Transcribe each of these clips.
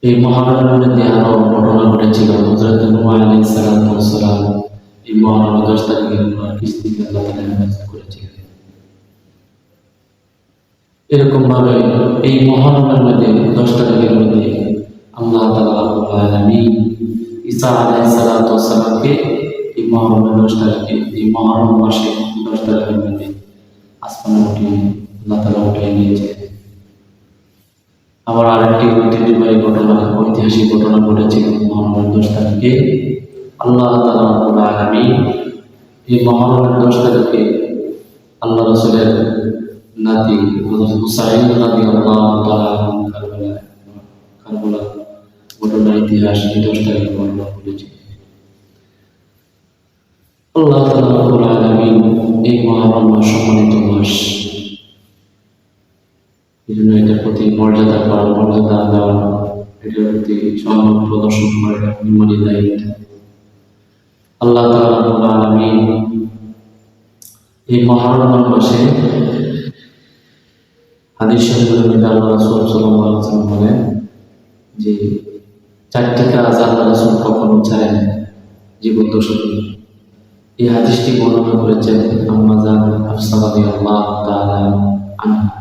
এই মহারমের মধ্যে আরো ঘটনা ঘটেছিল। হযরত নূহ আলাইহিস সালাম এই মহারমের 10 তারিখে কিস্তিতে আল্লাহ তাআলা হেফাজত করেছিলেন। এরকম ভাবে এই মহারমের মধ্যে 10 তারিখের মধ্যে আল্লাহ তাআলা রাব্বুল আলামিন ঈসা আলাইহিস সালামকে এই মহারমের 10 তারিখে এই মহারম মাসে 10 তারিখের মধ্যে আসমানে উঠিয়ে আল্লাহ তাআলা উঠিয়ে নিয়েছিলেন। আবার আরেকটি ঐতিহ্যবাহী ঘটনা, ঐতিহাসিক ঘটনা ঘটেছিল মহারমের 10 তারিখে। আল্লাহ তাআলা রাব্বুল আলামিন এই মহারমের 10 তারিখে আল্লাহ রাসূলের নাতি হযরত হুসাইন রাদিয়াল্লাহু তাআলা কারবালা ঘটনার ইতিহাস এই 10 তারিখে বর্ণনা করেছে। আল্লাহ তাআলা রাব্বুল আলামিন এই মহারম মাস সম্মানিত মাস, এজন্য এটার প্রতি মর্যাদা করা, মর্যাদা দেওয়া, এটার প্রতি সম্মান প্রদর্শন করা এটা ইমানি দায়িত্ব। আল্লাহ তাআলা রাব্বুল আলামিন এই মহারম মাসে হাদিস শরীফের মধ্যে আল্লাহ রাসূল সাল্লাল্লাহু আলাইহি ওয়াসাল্লাম বলেন যে 4টি কাজ আল্লাহ রাসূল কখনো চায় না জীবদ্দশায়। এই হাদিসটি বর্ণনা করেছেন আম্মা জান হাফসা রাদিয়াল্লাহু তাআলা আনহা।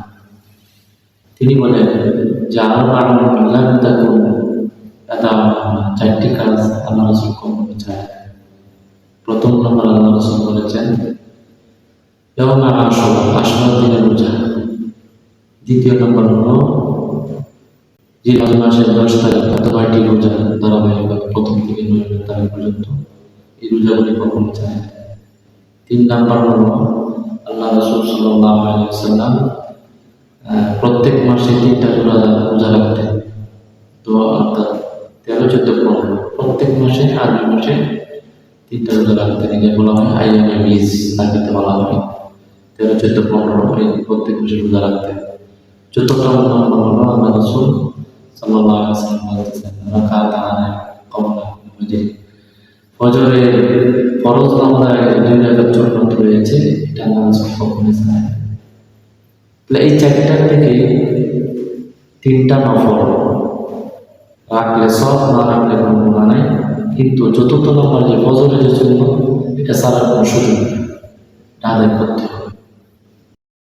তিনি বলেন যে আরবাউন লাম তাকুন আদাউনা, 4টি কাজ আল্লাহ রাসূল কখনো চায় না। প্রথম নম্বর আল্লাহ রাসূল বলেছেন ইয়াউমা আশুরা, আশুরার দিনের রোজা। দ্বিতীয় নম্বর হলো জিলহজ মাসের 10 তারিখ অথবা এটি রোজা ধারাবাহিকভাবে প্রথম থেকে 9 তারিখ পর্যন্ত এই রোজাগুলি কখনো চায় না। 3 নম্বর হলো আল্লাহ রাসূল সাল্লাল্লাহু আলাইহি ওয়াসাল্লাম প্রত্যেক মাসে 3টা রোজা রাখতেন। তো অর্থাৎ 13, 14, 15 প্রত্যেক মাসে আরবি মাসে 3টা রোজা রাখতেন। এটা বলা হয় আইয়ামে বীজ, আরবিতে বলা হয় 13, 14, 15 প্রত্যেক মাসে রোজা রাখতেন। চতুর্থ নম্বর হলো আল্লাহ রাসূল সাল্লাল্লাহু আলাইহি ওয়াসাল্লাম বলেছেন রাকাতান ক্বাবলা ফজর, ফজরের ফরজ নামাজের 2 রাকাত সুন্নাত রয়েছে, এটা আল্লাহ রাসূল কখনো চায় না। তাহলে এই 4টা থেকে 3টা নফল রাখলে সব, না রাখলে কোনো গুনাহ নাই। কিন্তু চতুর্থ নম্বর যে ফজরের যে সুন্নাত, এটা ছাড়ার কোনো সুযোগ নেই, এটা আদায় করতে হবে।